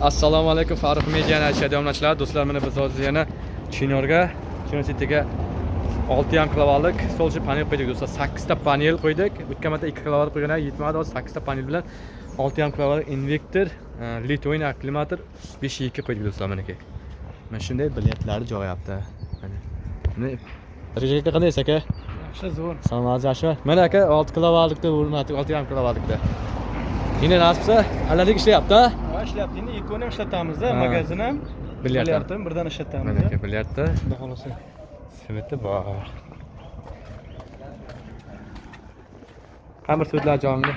Assalomu alaykum Farruh Media'ni ashadiyomlachilar. Do'stlar, mana biz hozir yana Chinorga, Chinor sitiga 6,5 kilovatlik solchi panel qo'ydik do'stlar. 8 ta panel qo'ydik. O'tgan marta 2 kilovat qo'ygan, yetmadi. Hozir 8 ta panel bilan 6,5 kilovatlik inverter, Litwin akkumulyator 5.2 qo'ydik do'stlar meniki. Mana shunday biletlarni jo'yapti. Mana rejaga qanday aka? Yaxshi, zo'r. Salomot yaxshi. Mana aka 6 kilovatlikda o'rnatdik, 6,5 kilovatlikda. Yine nasipsa aladik ishlayapti, ha? Ha, ishlayapti. Endi ikkoni ham ishlatamiz-da, magazin ham. Bilyard ham birdan ishlatamiz. Mana aka bilyardda. Xudo xolasa. Sveti bor. Qamir so'zlar jonli.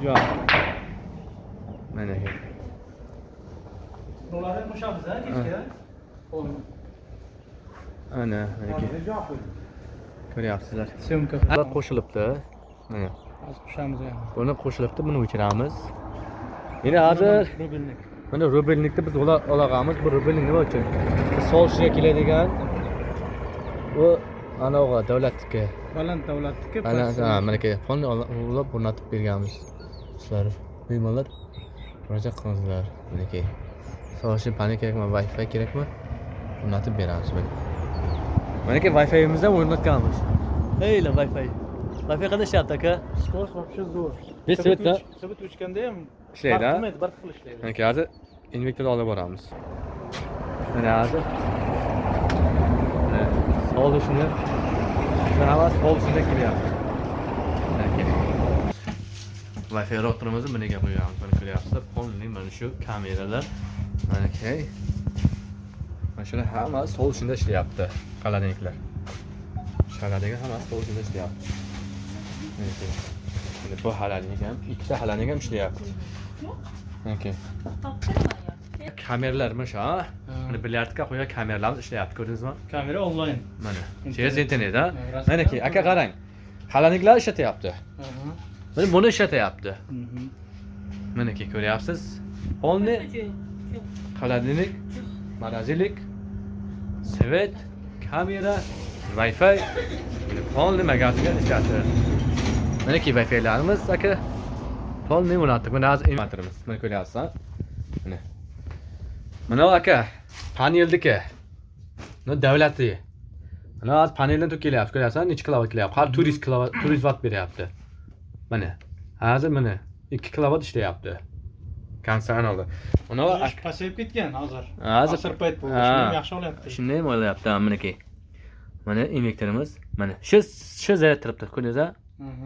Jon. Mana aka. Ularni qo'shamiz-a, kechga. Ana, aka. Ko'ryapsizlar. Syomka. Qo'shilibdi. Mana. Hozir qo'shamiz ham. Buni qo'shilibdi, buni o'chiramiz. Endi hozir Rubelnik. mana rubelnikni biz olamiz. Bu rubelnik nima uchun? Solshiga keladigan u anaqa davlatniki. Baland davlatniki. Ha, mana aka fonni ulab o'rnatib berganmiz. Sizlar bemorlar murojaat qilinglar. Mana aka. Solshi panik kerakmi, Wi-Fi kerakmi? O'rnatib beramiz mana. Mana aka Wi-Fi'mizdan o'rnatganmiz. Heyla Wi-Fi. Wi-Fi qanday ishlayapti aka? Skorost вообще zo'r. Biz svetda Svet o'chganda ham ishlaydi, ha? bir xil ishlaydi. Mana aka hozir invertorni olib boramiz. Mana hozir. Solishni. Mana hava solishida kelyapti. Aka. Wi-Fi routerimizni buniga qo'yamiz. Mana ko'ryapsizlar, polning mana shu kameralar. Mana aka. Mana shular hamma solishida ishlayapti. Qaladinklar. Shaladiga hamma solishida ishlayapti. Mana bu halaning ham, ikkita halaning ham ishlayapti. Okay. Kameralar mana shu, ha? Mana bilyardga qo'ygan kameralar ishlayapti, ko'rdingizmi? Kamera onlayn. Mana. Через internet, ha? Manaki, aka qarang. Halaniklar ishlatyapti. Mana buni ishlatyapti. Manaki, ko'ryapsiz? Polni xaladnik, morozilik, svet, kamera, Wi-Fi, polni magazin ishlatdi. Manaki Wi-Fi'larimiz aka polni o'rnatdik. Mana hozir inverterimiz. Mana ko'ryapsiz, ha? Mana. Mana aka, paneldiki. Mana davlatli. Mana hozir paneldan to'kilyapti. Ko'ryapsiz, necha kilovat kelyapti? Har 400 watt beryapti. Mana. Hozir mana 2 kilovat ishlayapti. Konsan oldi. Mana pasayib ketgan hozir. Hozir asr payt bu. Shuni yaxshi olyapti. Shunday bo'lyapti, manaki. Mana inverterimiz. Mana shu zaryad turibdi. Ko'rdingizmi?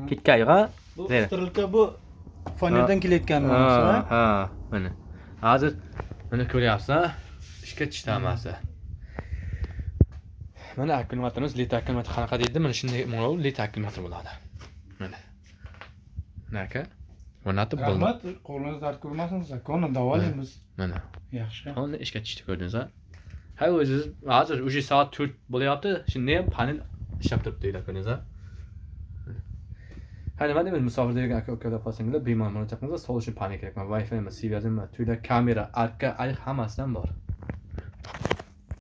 Ketgayga. Bu stirilka bu fonerdan kelayotgan narsa. Ha, mana. Hozir mana ko'ryapsiz, ha? Ishga tushdi hammasi. Mana akkumulyatorimiz, lit akkumulyator qanaqa deydi? Mana shunday mo'l lit akkumulyator bo'ladi. Mana. Mana aka. O'rnatib bo'ldi. Rahmat, qo'lingiz dard ko'rmasin, zakonni davolaymiz. Mana. Yaxshi. Hozir ishga tushdi, ko'rdingizmi? Ha, o'zingiz hozir o'sha soat 4 bo'lyapti. Shunday ham panel ishlab turibdi, ko'rdingizmi? Ha, nima deyman, musofirdagi aka-ukalar qolsanglar, bemalol murojaat qilinglar. Solution panel kerakmi, Wi-Fi mi, Sivazmi, tuylar, kamera, arka, hammasidan bor.